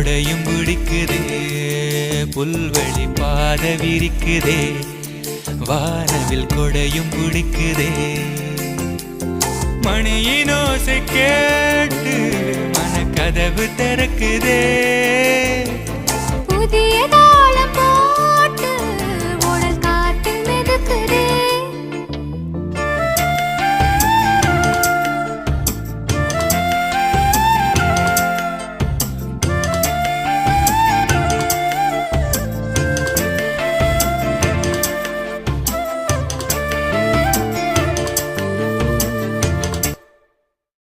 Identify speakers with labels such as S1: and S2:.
S1: கொடையும் பிடிக்குதே, புல்வெளி பாத விரிக்குதே, வானவில் கொடையும் பிடிக்குதே. மணியின் ஓசை கேட்டு மனக்கதவு திறக்குதே.